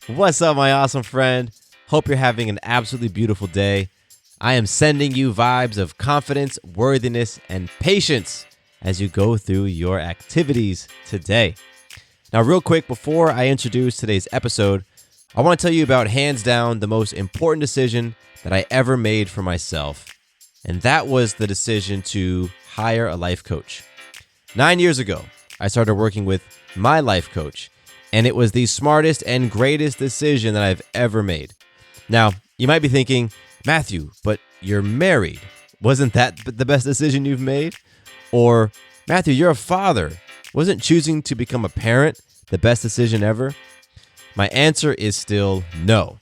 What's up, my awesome friend? Hope you're having an absolutely beautiful day. I am sending you vibes of confidence, worthiness, and patience as you go through your activities today. Now, real quick, before I introduce today's episode, I want to tell you about hands down the most important decision that I ever made for myself. And that was the decision to hire a life coach. 9 years ago, I started working with my life coach, and it was the smartest and greatest decision that I've ever made. Now, you might be thinking, Matthew, but you're married. Wasn't that the best decision you've made? Or, Matthew, you're a father. Wasn't choosing to become a parent the best decision ever? My answer is still no.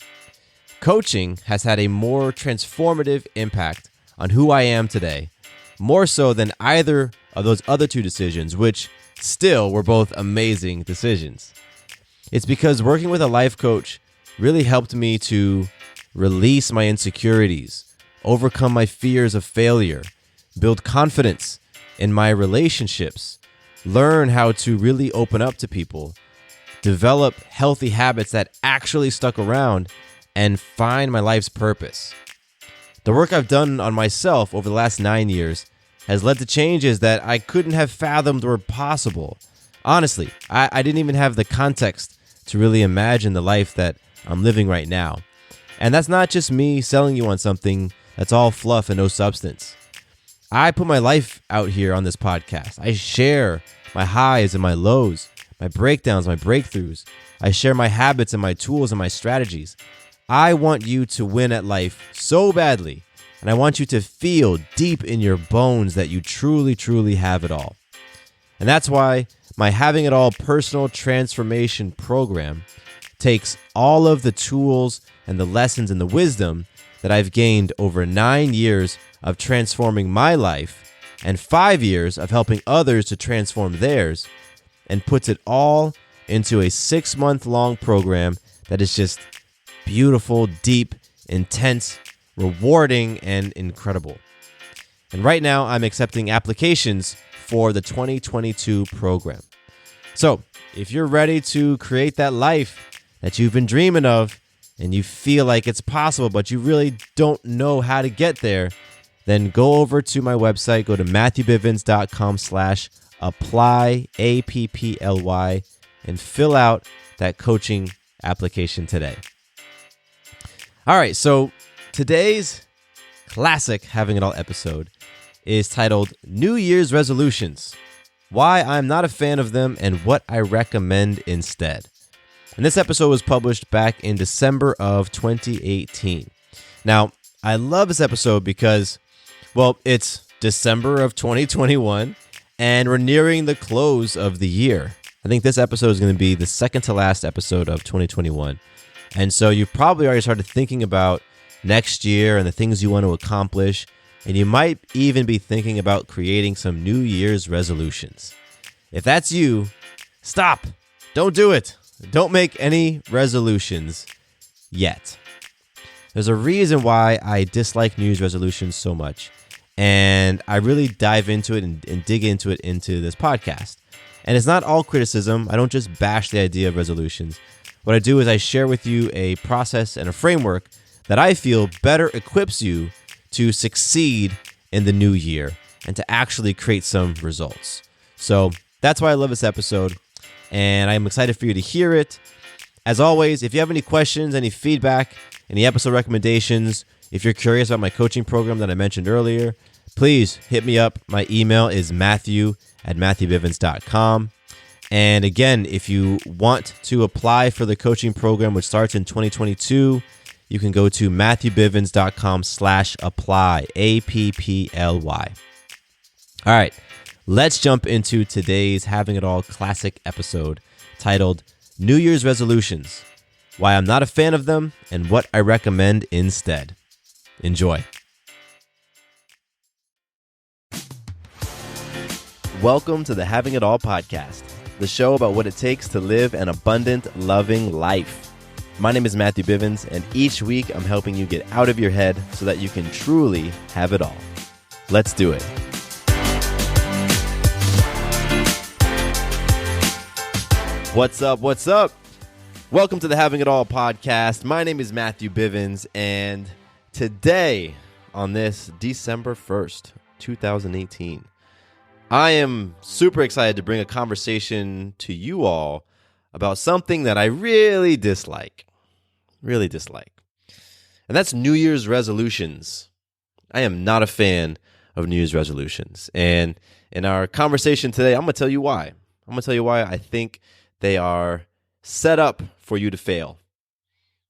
Coaching has had a more transformative impact on who I am today, more so than either of those other two decisions, which still were both amazing decisions. It's because working with a life coach really helped me to release my insecurities, overcome my fears of failure, build confidence in my relationships, learn how to really open up to people, develop healthy habits that actually stuck around, and find my life's purpose. The work I've done on myself over the last 9 years has led to changes that I couldn't have fathomed were possible. Honestly, I didn't even have the context to really imagine the life that I'm living right now. And that's not just me selling you on something that's all fluff and no substance. I put my life out here on this podcast. I share my highs and my lows, my breakdowns, my breakthroughs. I share my habits and my tools and my strategies. I want you to win at life so badly, and I want you to feel deep in your bones that you truly, truly have it all. And that's why my Having It All Personal Transformation Program takes all of the tools and the lessons and the wisdom that I've gained over 9 years of transforming my life and 5 years of helping others to transform theirs, and puts it all into a 6-month-long program that is just beautiful, deep, intense, rewarding, and incredible. And right now, I'm accepting applications for the 2022 program. So, if you're ready to create that life that you've been dreaming of, and you feel like it's possible, but you really don't know how to get there, then go over to my website, go to matthewbivens.com/apply, APPLY, and fill out that coaching application today. All right, so today's classic Having It All episode is titled New Year's Resolutions, Why I'm Not a Fan of Them and What I Recommend Instead. And this episode was published back in December of 2018. Now, I love this episode because, well, it's December of 2021 and we're nearing the close of the year. I think this episode is going to be the second to last episode of 2021. And so you've probably already started thinking about next year and the things you want to accomplish. And you might even be thinking about creating some New Year's resolutions. If that's you, stop. Don't do it. Don't make any resolutions yet. There's a reason why I dislike New Year's resolutions so much. And I really dive into it and dig into it into this podcast. And it's not all criticism. I don't just bash the idea of resolutions. What I do is I share with you a process and a framework that I feel better equips you to succeed in the new year and to actually create some results. So that's why I love this episode, and I'm excited for you to hear it. As always, if you have any questions, any feedback, any episode recommendations, if you're curious about my coaching program that I mentioned earlier, please hit me up. My email is matthew@matthewbivens.com. And again, if you want to apply for the coaching program, which starts in 2022, you can go to matthewbivens.com/apply, APPLY. All right, let's jump into today's Having It All classic episode titled New Year's Resolutions, Why I'm Not a Fan of Them and What I Recommend Instead. Enjoy. Welcome to the Having It All podcast, the show about what it takes to live an abundant, loving life. My name is Matthew Bivens, and each week I'm helping you get out of your head so that you can truly have it all. Let's do it. What's up? What's up? Welcome to the Having It All podcast. My name is Matthew Bivens, and today, on this December 1st, 2018, I am super excited to bring a conversation to you all about something that I really dislike. And that's New Year's resolutions. I am not a fan of New Year's resolutions. And in our conversation today, I'm going to tell you why. I'm going to tell you why I think they are set up for you to fail.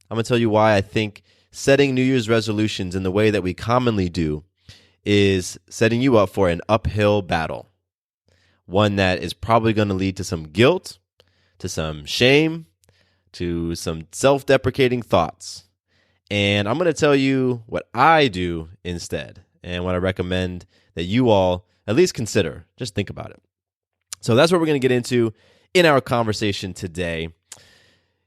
I'm going to tell you why I think setting New Year's resolutions in the way that we commonly do is setting you up for an uphill battle. One that is probably going to lead to some guilt, to some shame, to some self-deprecating thoughts. And I'm going to tell you what I do instead and what I recommend that you all at least consider. Just think about it. So that's what we're going to get into in our conversation today.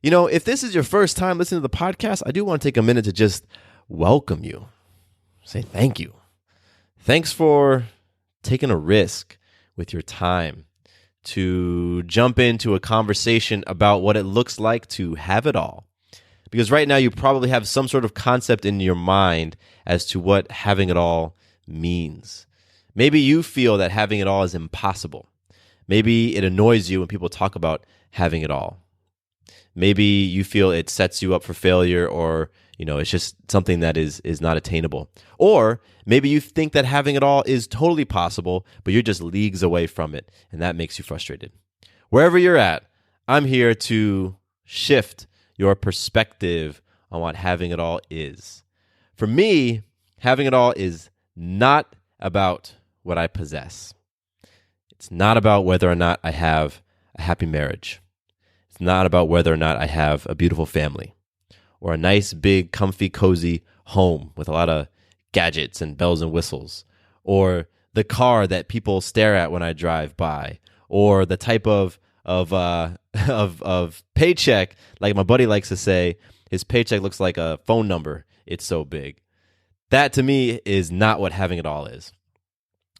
You know, if this is your first time listening to the podcast, I do want to take a minute to just welcome you. Say thank you. Thanks for taking a risk with your time to jump into a conversation about what it looks like to have it all. Because right now you probably have some sort of concept in your mind as to what having it all means. Maybe you feel that having it all is impossible. Maybe it annoys you when people talk about having it all. Maybe you feel it sets you up for failure, or it's just something that is not attainable. Or maybe you think that having it all is totally possible, but you're just leagues away from it, and that makes you frustrated. Wherever you're at, I'm here to shift your perspective on what having it all is. For me, having it all is not about what I possess. It's not about whether or not I have a happy marriage. It's not about whether or not I have a beautiful family or a nice, big, comfy, cozy home with a lot of gadgets and bells and whistles, or the car that people stare at when I drive by, or the type of paycheck, like my buddy likes to say, his paycheck looks like a phone number. It's so big. That to me is not what having it all is,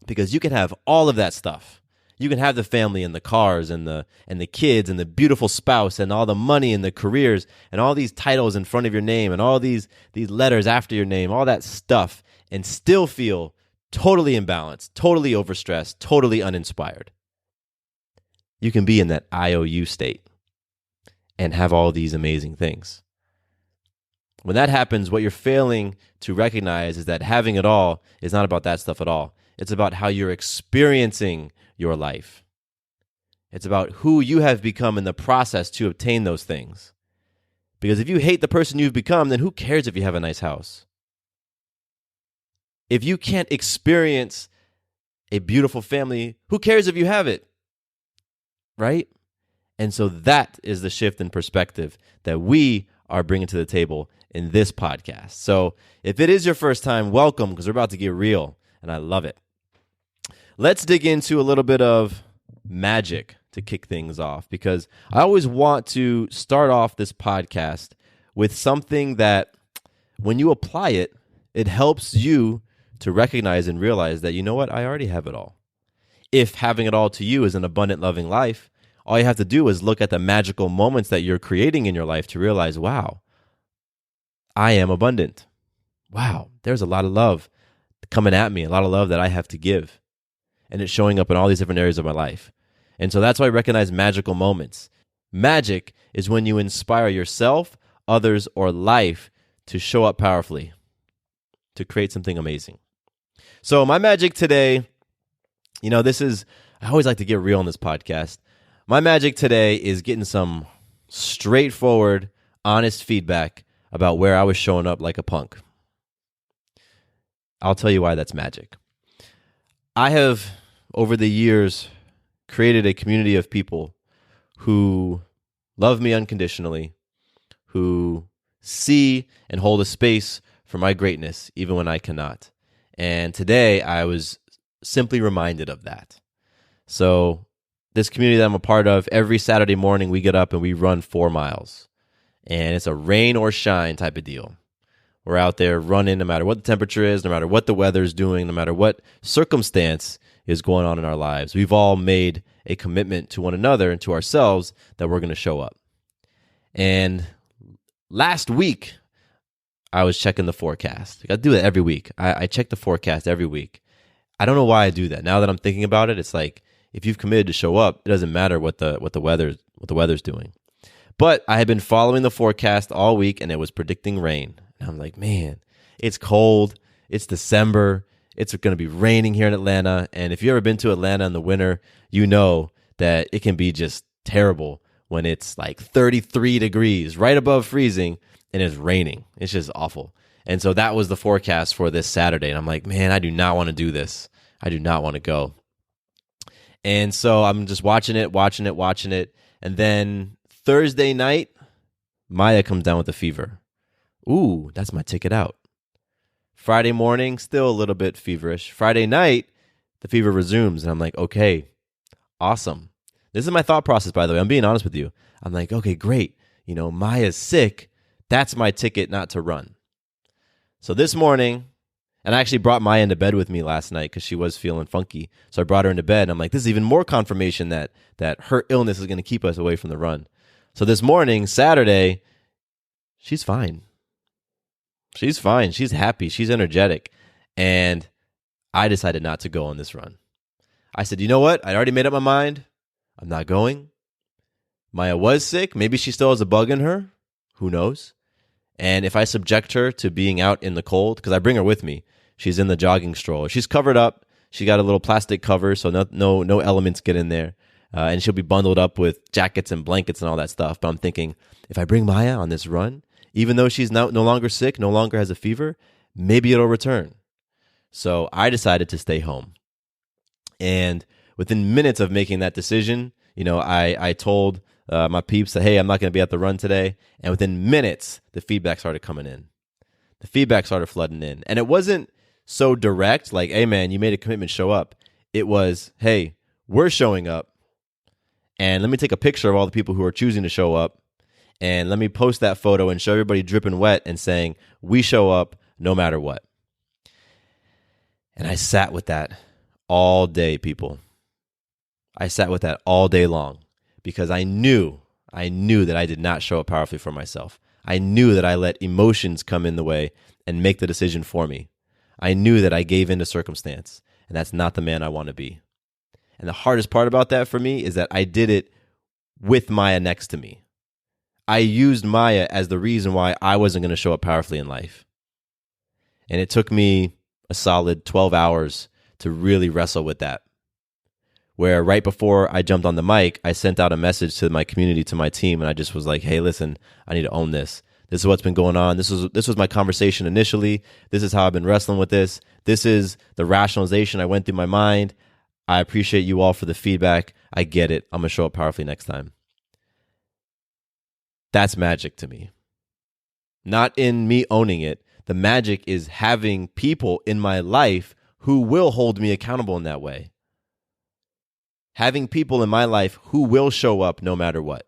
because you can have all of that stuff. You can have the family and the cars and the kids and the beautiful spouse and all the money and the careers and all these titles in front of your name and all these letters after your name, all that stuff, and still feel totally imbalanced, totally overstressed, totally uninspired. You can be in that IOU state and have all these amazing things. When that happens, what you're failing to recognize is that having it all is not about that stuff at all. It's about how you're experiencing your life. It's about who you have become in the process to obtain those things. Because if you hate the person you've become, then who cares if you have a nice house? If you can't experience a beautiful family, who cares if you have it? Right? And so that is the shift in perspective that we are bringing to the table in this podcast. So if it is your first time, welcome, because we're about to get real, and I love it. Let's dig into a little bit of magic to kick things off, because I always want to start off this podcast with something that when you apply it, it helps you to recognize and realize that, you know what, I already have it all. If having it all to you is an abundant, loving life, all you have to do is look at the magical moments that you're creating in your life to realize, wow, I am abundant. Wow, there's a lot of love coming at me, a lot of love that I have to give. And it's showing up in all these different areas of my life. And so that's why I recognize magical moments. Magic is when you inspire yourself, others, or life to show up powerfully, to create something amazing. So my magic today, I always like to get real on this podcast. My magic today is getting some straightforward, honest feedback about where I was showing up like a punk. I'll tell you why that's magic. I have, over the years, created a community of people who love me unconditionally, who see and hold a space for my greatness, even when I cannot. And today, I was simply reminded of that. So this community that I'm a part of, every Saturday morning, we get up and we run 4 miles. And it's a rain or shine type of deal. We're out there running no matter what the temperature is, no matter what the weather's doing, no matter what circumstance is going on in our lives. We've all made a commitment to one another and to ourselves that we're going to show up. And last week, I was checking the forecast. I do that every week. I check the forecast every week. I don't know why I do that. Now that I'm thinking about it, it's like if you've committed to show up, it doesn't matter what the weather's doing. But I had been following the forecast all week, and it was predicting rain. And I'm like, man, it's cold. It's December. It's going to be raining here in Atlanta. And if you've ever been to Atlanta in the winter, you know that it can be just terrible when it's like 33 degrees, right above freezing, and it's raining. It's just awful. And so that was the forecast for this Saturday. And I'm like, man, I do not want to do this. I do not want to go. And so I'm just watching it. And then Thursday night, Maya comes down with a fever. Ooh, that's my ticket out. Friday morning, still a little bit feverish. Friday night, the fever resumes. And I'm like, okay, awesome. This is my thought process, by the way. I'm being honest with you. I'm like, okay, great. Maya's sick. That's my ticket not to run. So this morning, and I actually brought Maya into bed with me last night because she was feeling funky. So I brought her into bed. And I'm like, this is even more confirmation that her illness is going to keep us away from the run. So this morning, Saturday, she's fine. She's fine. She's happy. She's energetic. And I decided not to go on this run. I said, you know what? I already made up my mind. I'm not going. Maya was sick. Maybe she still has a bug in her. Who knows? And if I subject her to being out in the cold, because I bring her with me, she's in the jogging stroller. She's covered up. She got a little plastic cover so no elements get in there. And she'll be bundled up with jackets and blankets and all that stuff. But I'm thinking, if I bring Maya on this run, even though she's no longer sick, no longer has a fever, maybe it'll return. So I decided to stay home. And within minutes of making that decision, I told my peeps that, hey, I'm not going to be at the run today. And within minutes, the feedback started coming in. The feedback started flooding in. And it wasn't so direct, like, hey, man, you made a commitment, show up. It was, hey, we're showing up. And let me take a picture of all the people who are choosing to show up. And let me post that photo and show everybody dripping wet and saying, we show up no matter what. And I sat with that all day, people. I sat with that all day long because I knew that I did not show up powerfully for myself. I knew that I let emotions come in the way and make the decision for me. I knew that I gave in to circumstance, and that's not the man I want to be. And the hardest part about that for me is that I did it with Maya next to me. I used Maya as the reason why I wasn't going to show up powerfully in life. And it took me a solid 12 hours to really wrestle with that. Where right before I jumped on the mic, I sent out a message to my community, to my team, and I just was like, hey, listen, I need to own this. This is what's been going on. This was my conversation initially. This is how I've been wrestling with this. This is the rationalization I went through my mind. I appreciate you all for the feedback. I get it. I'm going to show up powerfully next time. That's magic to me. Not in me owning it. The magic is having people in my life who will hold me accountable in that way. Having people in my life who will show up no matter what.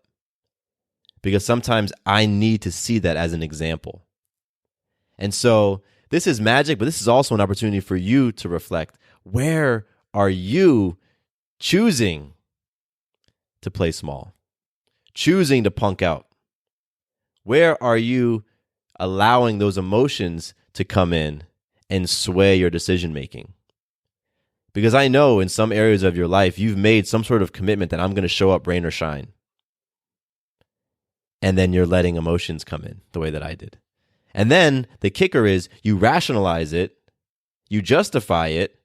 Because sometimes I need to see that as an example. And so this is magic, but this is also an opportunity for you to reflect. Where are you choosing to play small? Choosing to punk out? Where are you allowing those emotions to come in and sway your decision making? Because I know in some areas of your life, you've made some sort of commitment that I'm going to show up rain or shine. And then you're letting emotions come in the way that I did. And then the kicker is you rationalize it, you justify it,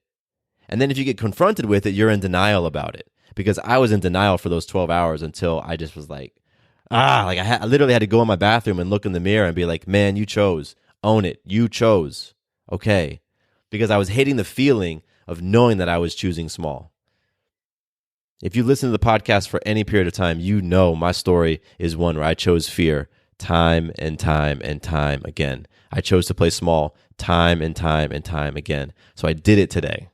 and then if you get confronted with it, you're in denial about it. Because I was in denial for those 12 hours until I just was like, I literally had to go in my bathroom and look in the mirror and be like, man, you chose. Own it. You chose. Okay. Because I was hating the feeling of knowing that I was choosing small. If you listen to the podcast for any period of time, you know my story is one where I chose fear time and time and time again. I chose to play small time and time and time again. So I did it today.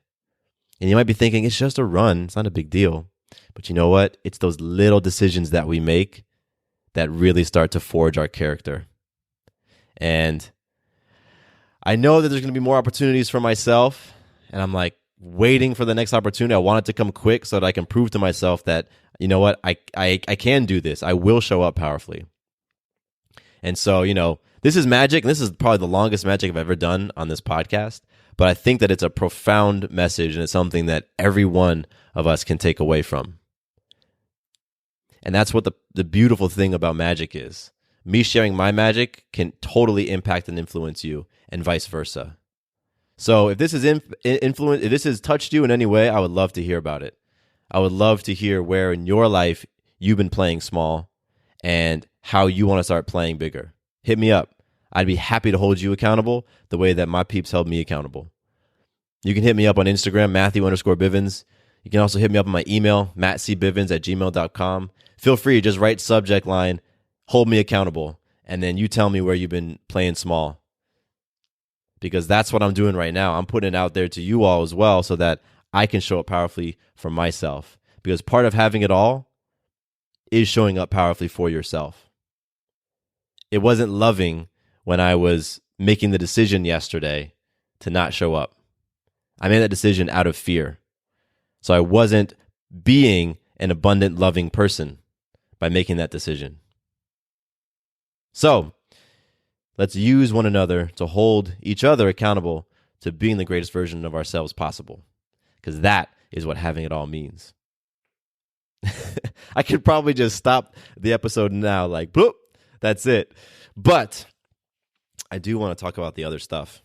And you might be thinking, it's just a run. It's not a big deal. But you know what? It's those little decisions that we make that really start to forge our character. And I know that there's going to be more opportunities for myself. And I'm like waiting for the next opportunity. I want it to come quick so that I can prove to myself that, you know what, I can do this. I will show up powerfully. And so, this is magic. And this is probably the longest magic I've ever done on this podcast. But I think that it's a profound message, and it's something that every one of us can take away from. And that's what the beautiful thing about magic is. Me sharing my magic can totally impact and influence you, and vice versa. So if this is if this has touched you in any way, I would love to hear about it. I would love to hear where in your life you've been playing small and how you want to start playing bigger. Hit me up. I'd be happy to hold you accountable the way that my peeps held me accountable. You can hit me up on Instagram, Matthew_Bivens. You can also hit me up on my email, mattcbivens@gmail.com. Feel free to just write subject line, hold me accountable, and then you tell me where you've been playing small. Because that's what I'm doing right now. I'm putting it out there to you all as well so that I can show up powerfully for myself. Because part of having it all is showing up powerfully for yourself. It wasn't loving when I was making the decision yesterday to not show up. I made that decision out of fear. So I wasn't being an abundant, loving person by making that decision. So let's use one another to hold each other accountable to being the greatest version of ourselves possible. Because that is what having it all means. I could probably just stop the episode now, like, boop, that's it. But I do want to talk about the other stuff.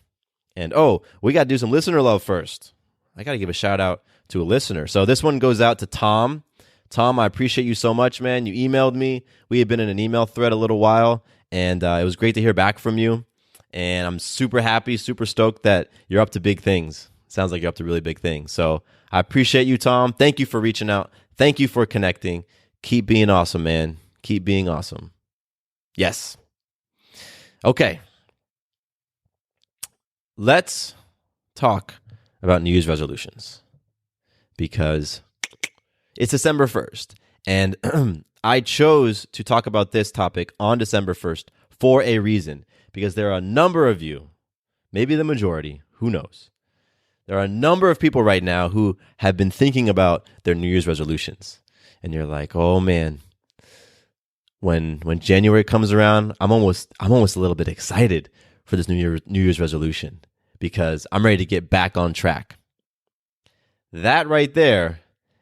And we got to do some listener love first. I got to give a shout out to a listener. So this one goes out to Tom. Tom, I appreciate you so much, man. You emailed me. We had been in an email thread a little while, and it was great to hear back from you. And I'm super happy, super stoked that you're up to big things. Sounds like you're up to really big things. So I appreciate you, Tom. Thank you for reaching out. Thank you for connecting. Keep being awesome, man. Keep being awesome. Yes. Okay. Let's talk about New Year's resolutions because it's December 1st. And I chose to talk about this topic on December 1st for a reason, because there are a number of you, maybe the majority, who knows? There are a number of people right now who have been thinking about their New Year's resolutions. And you're like, oh man, when January comes around, I'm almost a little bit excited for this New Year's resolution because I'm ready to get back on track. That right there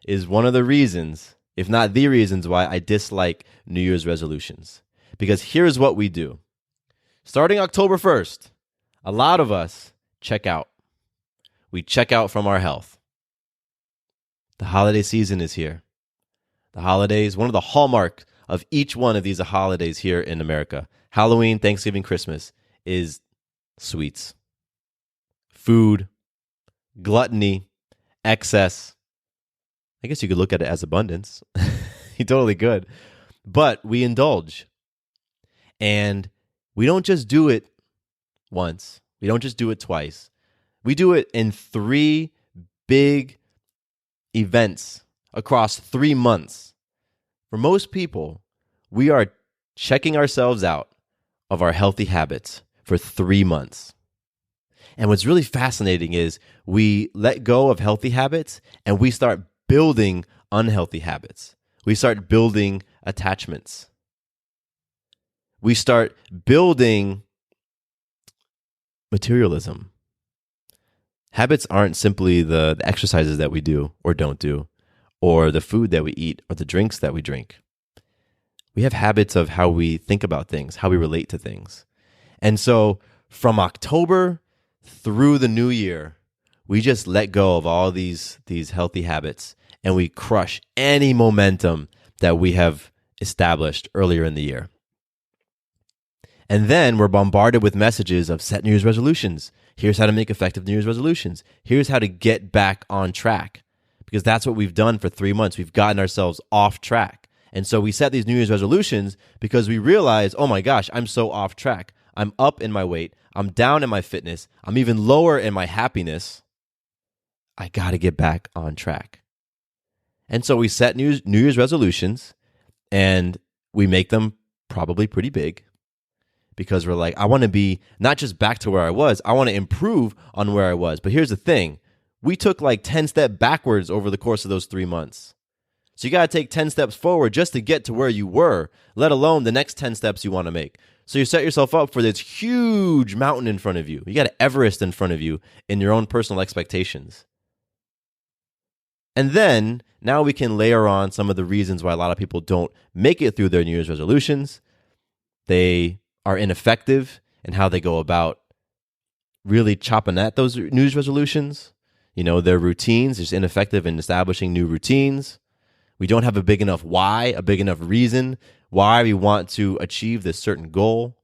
is one of the reasons, if not the reasons, why I dislike New Year's resolutions. Because here's what we do. Starting October 1st, a lot of us check out. We check out from our health. The holiday season is here. The holidays, one of the hallmarks of each one of these holidays here in America, Halloween, Thanksgiving, Christmas, is sweets, food, gluttony, excess. I guess you could look at it as abundance. You totally could. But we indulge. And we don't just do it once. We don't just do it twice. We do it in 3 big events across 3 months. For most people, we are checking ourselves out of our healthy habits for 3 months. And what's really fascinating is we let go of healthy habits and we start building unhealthy habits. We start building attachments. We start building materialism. Habits aren't simply the exercises that we do or don't do, or the food that we eat, or the drinks that we drink. We have habits of how we think about things, how we relate to things. And so from October through the new year, we just let go of all these healthy habits and we crush any momentum that we have established earlier in the year. And then we're bombarded with messages of set New Year's resolutions. Here's how to make effective New Year's resolutions. Here's how to get back on track. Because that's what we've done for 3 months. We've gotten ourselves off track. And so we set these New Year's resolutions because we realize, oh my gosh, I'm so off track. I'm up in my weight. I'm down in my fitness. I'm even lower in my happiness. I got to get back on track. And so we set New Year's resolutions and we make them probably pretty big. Because we're like, I want to be not just back to where I was, I want to improve on where I was. But here's the thing. We took like 10 steps backwards over the course of those 3 months. So you got to take 10 steps forward just to get to where you were, let alone the next 10 steps you want to make. So you set yourself up for this huge mountain in front of you. You got Everest in front of you in your own personal expectations. And then now we can layer on some of the reasons why a lot of people don't make it through their New Year's resolutions. They are ineffective in how they go about really chopping at those New Year's resolutions. Their routines is ineffective in establishing new routines. We don't have a big enough why, a big enough reason why we want to achieve this certain goal.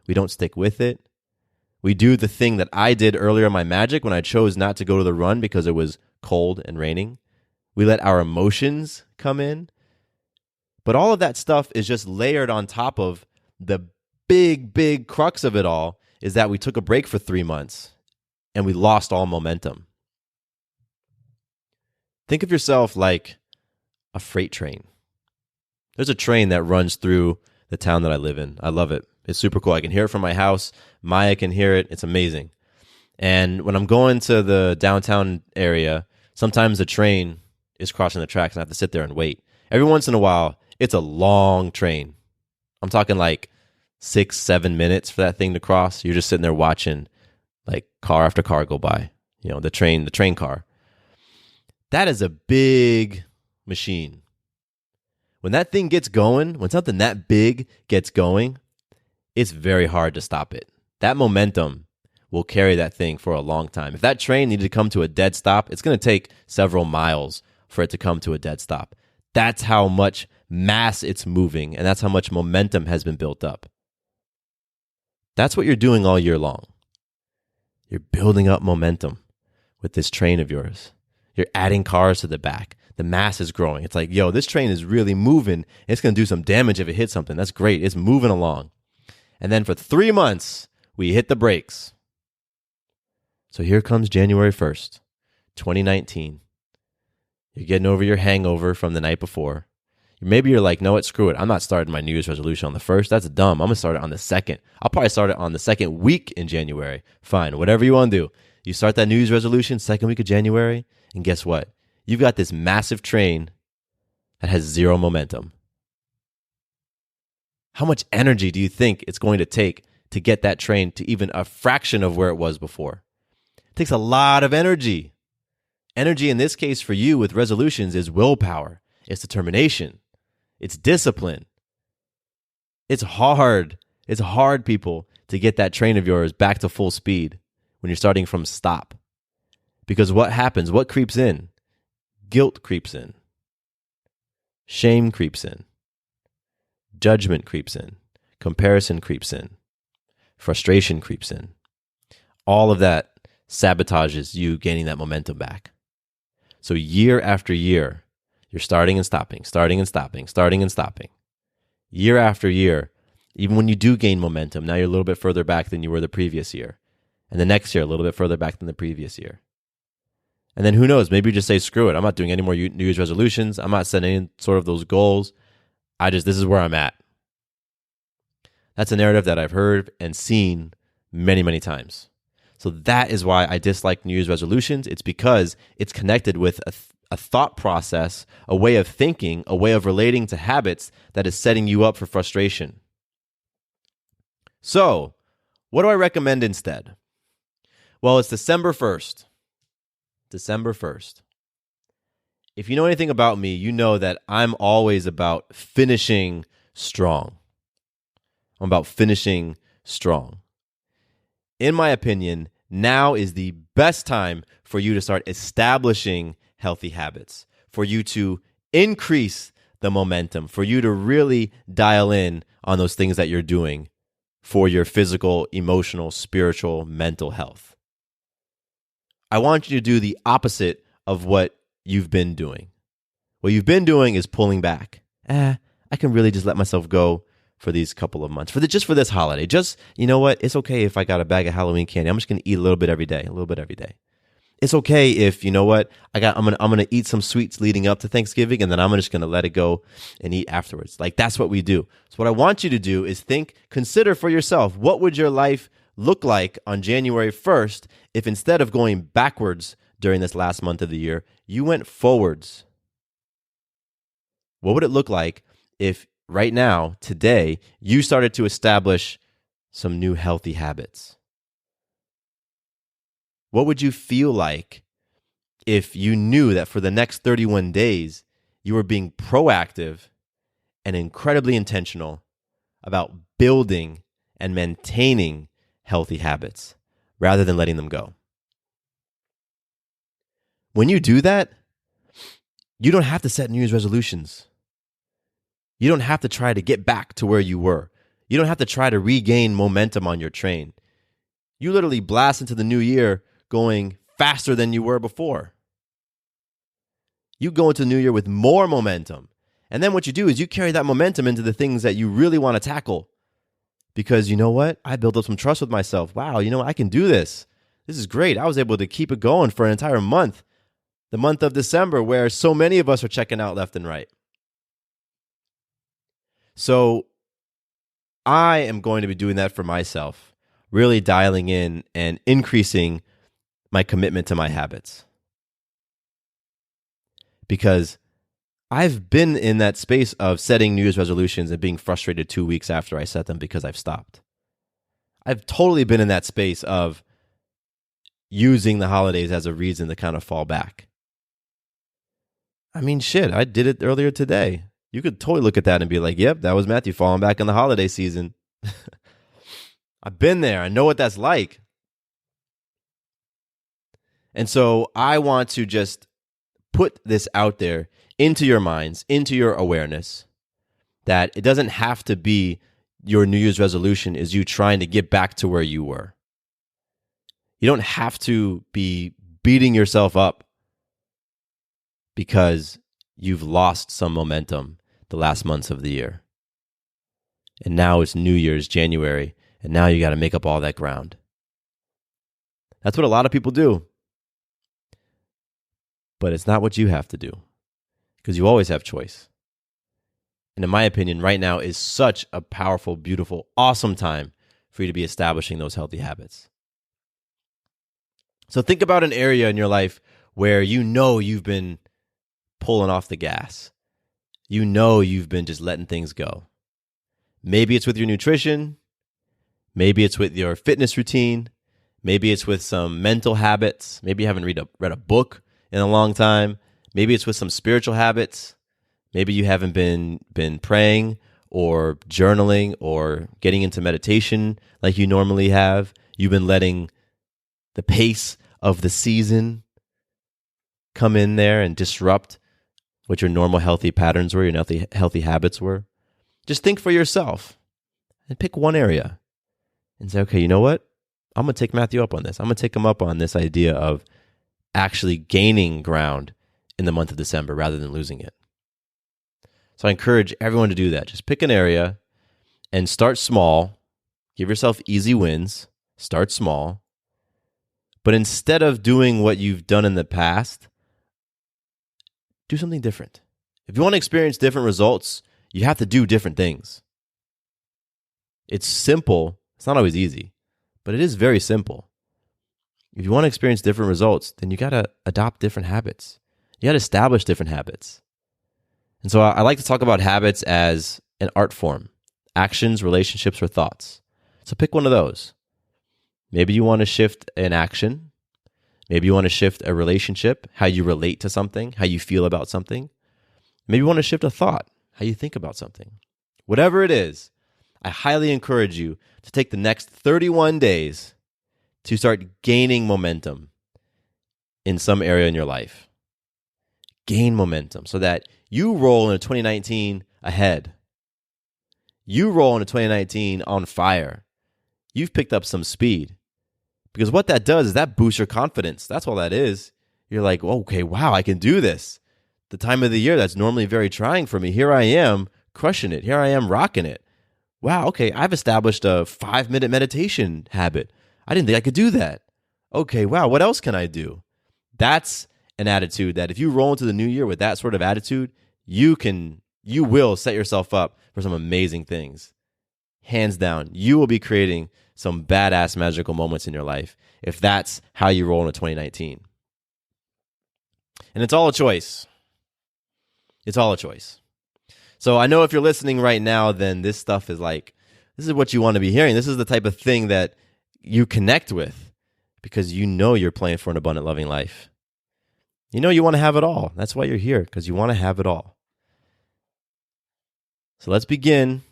We don't stick with it. We do the thing that I did earlier in my magic when I chose not to go to the run because it was cold and raining. We let our emotions come in. But all of that stuff is just layered on top of the big crux of it all, is that we took a break for 3 months and we lost all momentum. Think of yourself like a freight train. There's a train that runs through the town that I live in. I love it. It's super cool. I can hear it from my house. Maya can hear it. It's amazing. And when I'm going to the downtown area, sometimes the train is crossing the tracks and I have to sit there and wait. Every once in a while, it's a long train. I'm talking like 6-7 minutes for that thing to cross. You're just sitting there watching like car after car go by. The train car. That is a big machine. When that thing gets going, when something that big gets going, it's very hard to stop it. That momentum will carry that thing for a long time. If that train needed to come to a dead stop, it's going to take several miles for it to come to a dead stop. That's how much mass it's moving, and that's how much momentum has been built up. That's what you're doing all year long. You're building up momentum with this train of yours. You're adding cars to the back. The mass is growing. It's like, this train is really moving. It's going to do some damage if it hits something. That's great. It's moving along. And then for 3 months, we hit the brakes. So here comes January 1st, 2019. You're getting over your hangover from the night before. Maybe you're like, no, what, screw it. I'm not starting my New Year's resolution on the 1st. That's dumb. I'm going to start it on the 2nd. I'll probably start it on the 2nd week in January. Fine, whatever you want to do. You start that New Year's resolution 2nd week of January, and guess what? You've got this massive train that has zero momentum. How much energy do you think it's going to take to get that train to even a fraction of where it was before? It takes a lot of energy. Energy in this case for you with resolutions is willpower. It's determination. It's discipline. It's hard. It's hard, people, to get that train of yours back to full speed when you're starting from stop. Because what happens? What creeps in? Guilt creeps in. Shame creeps in. Judgment creeps in. Comparison creeps in. Frustration creeps in. All of that sabotages you gaining that momentum back. So year after year, you're starting and stopping, starting and stopping, starting and stopping. Year after year, even when you do gain momentum, now you're a little bit further back than you were the previous year. And the next year, a little bit further back than the previous year. And then who knows, maybe you just say, screw it. I'm not doing any more New Year's resolutions. I'm not setting any sort of those goals. This is where I'm at. That's a narrative that I've heard and seen many, many times. So that is why I dislike New Year's resolutions. It's because it's connected with a thought process, a way of thinking, a way of relating to habits that is setting you up for frustration. So, what do I recommend instead? Well, it's December 1st. December 1st. If you know anything about me, you know that I'm always about finishing strong. I'm about finishing strong. In my opinion, now is the best time for you to start establishing healthy habits, for you to increase the momentum, for you to really dial in on those things that you're doing for your physical, emotional, spiritual, mental health. I want you to do the opposite of what you've been doing. What you've been doing is pulling back. I can really just let myself go for these couple of months, just for this holiday. Just, you know what? It's okay if I got a bag of Halloween candy. I'm just going to eat a little bit every day, It's okay if, you know what? I'm going to eat some sweets leading up to Thanksgiving, and then I'm just going to let it go and eat afterwards. Like, that's what we do. So what I want you to do is consider for yourself, what would your life look like on January 1st if instead of going backwards during this last month of the year, you went forwards? What would it look like if right now, today, you started to establish some new healthy habits? What would you feel like if you knew that for the next 31 days, you were being proactive and incredibly intentional about building and maintaining healthy habits rather than letting them go? When you do that, you don't have to set New Year's resolutions. You don't have to try to get back to where you were. You don't have to try to regain momentum on your train. You literally blast into the new year going faster than you were before. You go into the new year with more momentum. And then what you do is you carry that momentum into the things that you really want to tackle. Because you know what? I built up some trust with myself. Wow, you know what? I can do this. This is great. I was able to keep it going for an entire month. The month of December, where so many of us are checking out left and right. So I am going to be doing that for myself, really dialing in and increasing my commitment to my habits. Because I've been in that space of setting New Year's resolutions and being frustrated 2 weeks after I set them because I've stopped. I've totally been in that space of using the holidays as a reason to kind of fall back. I mean, shit, I did it earlier today. You could totally look at that and be like, yep, that was Matthew falling back in the holiday season. I've been there. I know what that's like. And so I want to just put this out there into your minds, into your awareness, that it doesn't have to be your New Year's resolution is you trying to get back to where you were. You don't have to be beating yourself up because you've lost some momentum the last months of the year. And now it's New Year's, January, and now you got to make up all that ground. That's what a lot of people do. But it's not what you have to do, because you always have choice. And in my opinion, right now is such a powerful, beautiful, awesome time for you to be establishing those healthy habits. So think about an area in your life where you know you've been pulling off the gas. You know you've been just letting things go. Maybe it's with your nutrition. Maybe it's with your fitness routine. Maybe it's with some mental habits. Maybe you haven't read a book in a long time. Maybe it's with some spiritual habits. Maybe you haven't been praying or journaling or getting into meditation like you normally have. You've been letting the pace of the season come in there and disrupt what your normal healthy patterns were, your healthy habits were. Just think for yourself and pick one area and say, okay, you know what? I'm going to take Matthew up on this. I'm going to take him up on this idea of actually gaining ground in the month of December rather than losing it. So I encourage everyone to do that. Just pick an area and start small. Give yourself easy wins. Start small. But instead of doing what you've done in the past, do something different. If you want to experience different results, you have to do different things. It's simple. It's not always easy, but it is very simple. If you want to experience different results, then you got to adopt different habits. You got to establish different habits. And so I like to talk about habits as an art form: actions, relationships, or thoughts. So pick one of those. Maybe you want to shift an action. Maybe you want to shift a relationship, how you relate to something, how you feel about something. Maybe you want to shift a thought, how you think about something. Whatever it is, I highly encourage you to take the next 31 days to start gaining momentum in some area in your life. Gain momentum so that you roll into 2019 ahead. You roll into 2019 on fire. You've picked up some speed. Because what that does is that boosts your confidence. That's all that is. You're like, okay, wow, I can do this. The time of the year that's normally very trying for me, here I am crushing it. Here I am rocking it. Wow, okay, I've established a 5-minute meditation habit. I didn't think I could do that. Okay, wow, what else can I do? That's an attitude that if you roll into the new year with that sort of attitude, you will set yourself up for some amazing things. Hands down, you will be creating some badass magical moments in your life if that's how you roll into 2019. And it's all a choice. It's all a choice. So I know if you're listening right now, then this stuff is like This is what you want to be hearing. This is the type of thing that you connect with because you know you're playing for an abundant, loving life. You know you want to have it all. That's why you're here, because you want to have it all. So let's begin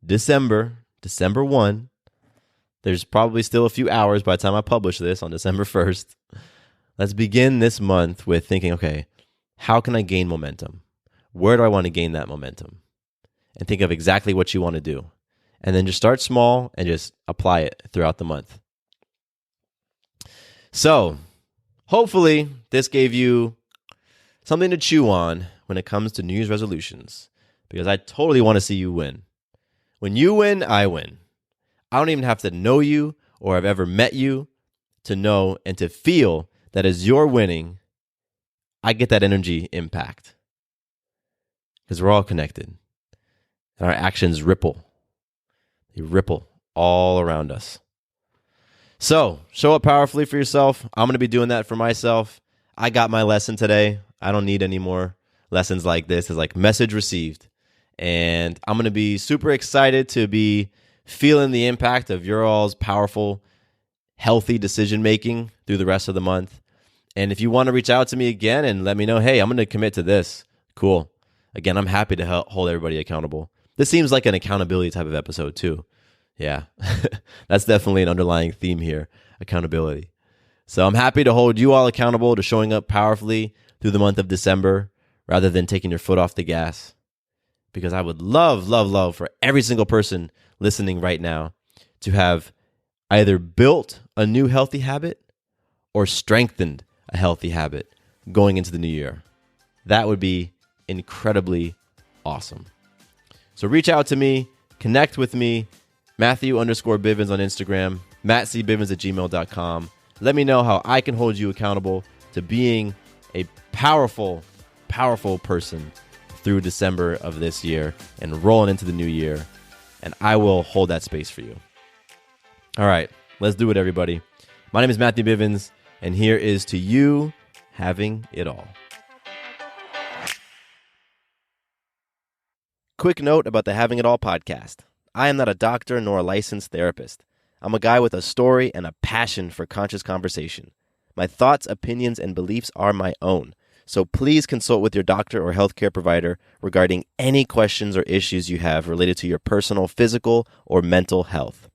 December 1. There's probably still a few hours by the time I publish this on December 1st. Let's begin this month with thinking, okay, how can I gain momentum? Where do I want to gain that momentum? And think of exactly what you want to do. And then just start small and just apply it throughout the month. So, hopefully, this gave you something to chew on when it comes to New Year's resolutions, because I totally want to see you win. When you win, I win. I don't even have to know you or have ever met you to know and to feel that as you're winning, I get that energy impact. Because we're all connected. And our actions ripple. They ripple all around us. So, show up powerfully for yourself. I'm going to be doing that for myself. I got my lesson today. I don't need any more lessons like this. It's like message received. And I'm going to be super excited to be feeling the impact of your all's powerful, healthy decision making through the rest of the month. And if you want to reach out to me again and let me know, hey, I'm going to commit to this. Cool. Again, I'm happy to hold everybody accountable. This seems like an accountability type of episode too. Yeah, that's definitely an underlying theme here, accountability. So I'm happy to hold you all accountable to showing up powerfully through the month of December rather than taking your foot off the gas. Because I would love, love, love for every single person listening right now to have either built a new healthy habit or strengthened a healthy habit going into the new year. That would be incredibly awesome. So reach out to me, connect with me, Matthew_Bivens on Instagram, mattcbivens@gmail.com. Let me know how I can hold you accountable to being a powerful, powerful person through December of this year and rolling into the new year. And I will hold that space for you. All right, let's do it, everybody. My name is Matthew Bivens, and here is to you having it all. Quick note about the Having It All podcast. I am not a doctor nor a licensed therapist. I'm a guy with a story and a passion for conscious conversation. My thoughts, opinions, and beliefs are my own. So please consult with your doctor or healthcare provider regarding any questions or issues you have related to your personal, physical, or mental health.